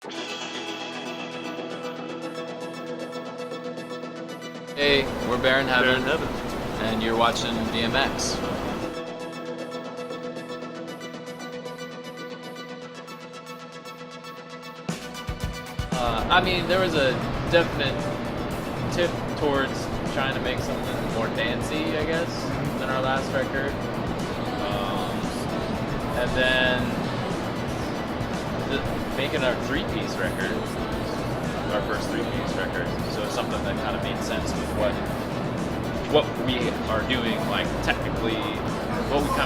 Hey, we're Baron Heaven, Heaven. and you're watching DMX. I mean, there was a definite tip towards trying to make something more dancey, I guess, than our last record. And then making our three-piece record, our first three-piece record, so something that kind of made sense with what we are doing, like technically,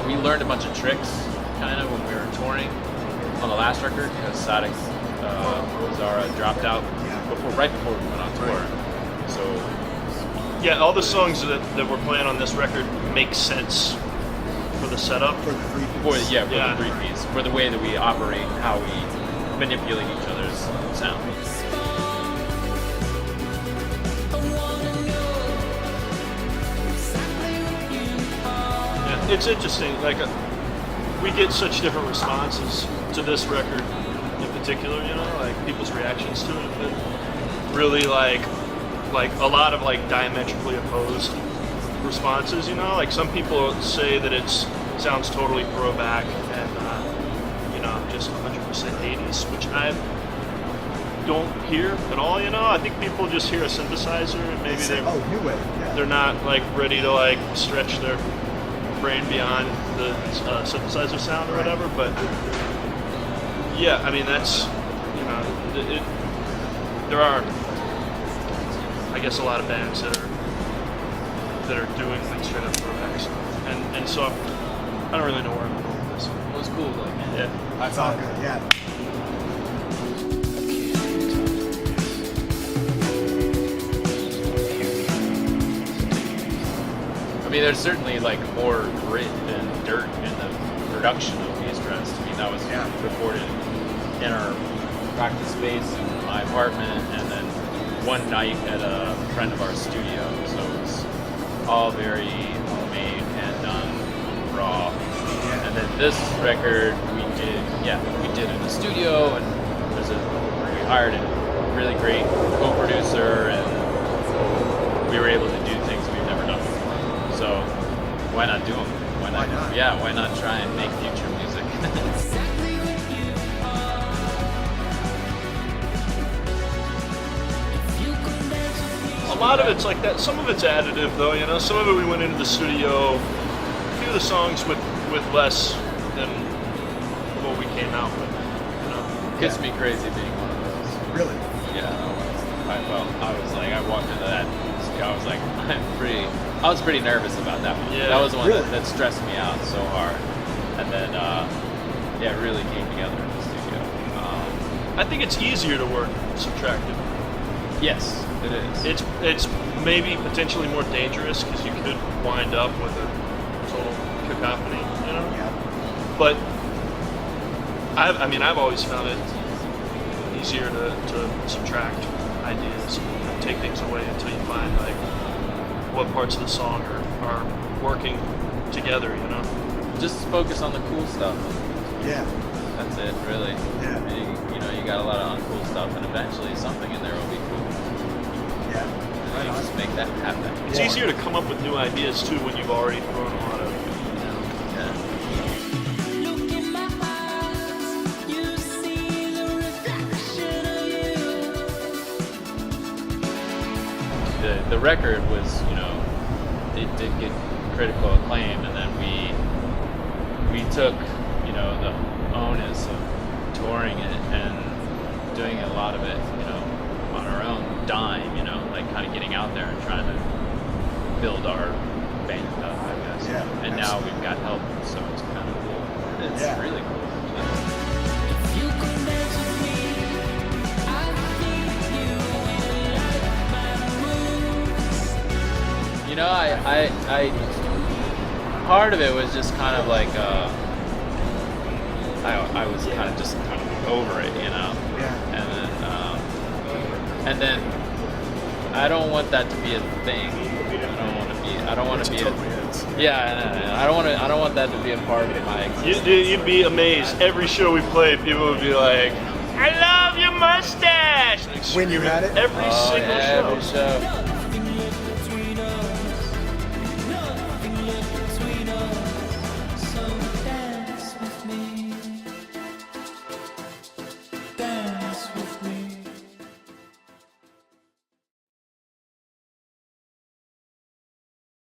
we learned a bunch of tricks kind of when we were touring on the last record because Sadek Zara dropped out right before we went on tour. So yeah, all the songs that we're playing on this record make sense for the setup. For the three-piece. The three-piece, for the way that we operate and how we manipulate each other's sound. Yeah, it's interesting. Like we get such different responses to this record in particular. You know, like people's reactions to it. But really, like a lot of like diametrically opposed responses. You know, like some people say that it sounds totally throwback and just 100% 80s, which I don't hear at all. You know, I think people just hear a synthesizer and maybe they're not like ready to like stretch their brain beyond the synthesizer sound or whatever. But yeah, I mean that's there are, I guess, a lot of bands that are doing like straight up throwback stuff, and so I don't really know where I'm going with this. It was cool, though, man. Yeah. That's all good, yeah. I mean, there's certainly like more grit and dirt in the production of These Dress. I mean, that was recorded in our practice space in my apartment, and then one night at a friend of our studio. So it was all very homemade, hand done, raw. And then this record we did in the studio, and we hired a really great co-producer, and we were able to do things we've never done before. So why not do them? Why not? Yeah, why not try and make future music? A lot of it's like that. Some of it's additive, though. You know, some of it we went into the studio. A few of the songs with less than what we came out with. You know, Kiss Me Crazy being one of those. Really? Yeah, I walked into that. I was like, I was pretty nervous about that one. Yeah. That was the one Really? that stressed me out so hard. And then, it really came together in the studio. I think it's easier to work subtractive. Yes, it is. It's maybe potentially more dangerous because you could wind up with a total cacophony. You know. Yeah. But I've always found it easier to subtract ideas and take things away until you find like what parts of the song are working together, you know. Just focus on the cool stuff. Yeah. That's it, really. Yeah. You got a lot of uncool stuff, and eventually something in there will be cool. Yeah. You just make that happen. It's easier to come up with new ideas too when you've already thrown a lot of. Yeah. Look in my eyes, you see the reflection of you. The record was, it did get critical acclaim, and then we took, the onus of touring it and doing a lot of it, on our own dime, like kind of getting out there and trying to build our band up, I guess. Yeah, and now we've got help, so it's kind of cool. It's really cool. If you could dance with me, I'd think you would like my moves. I part of it was just kind of like I was kind of over it, Yeah. and then I don't want that to be a thing. I don't want to be yeah, I don't want that to be a part of my existence. You'd be amazed. Every show we played, people would be like, I love your mustache. Like, When you had it? every single show. Every show.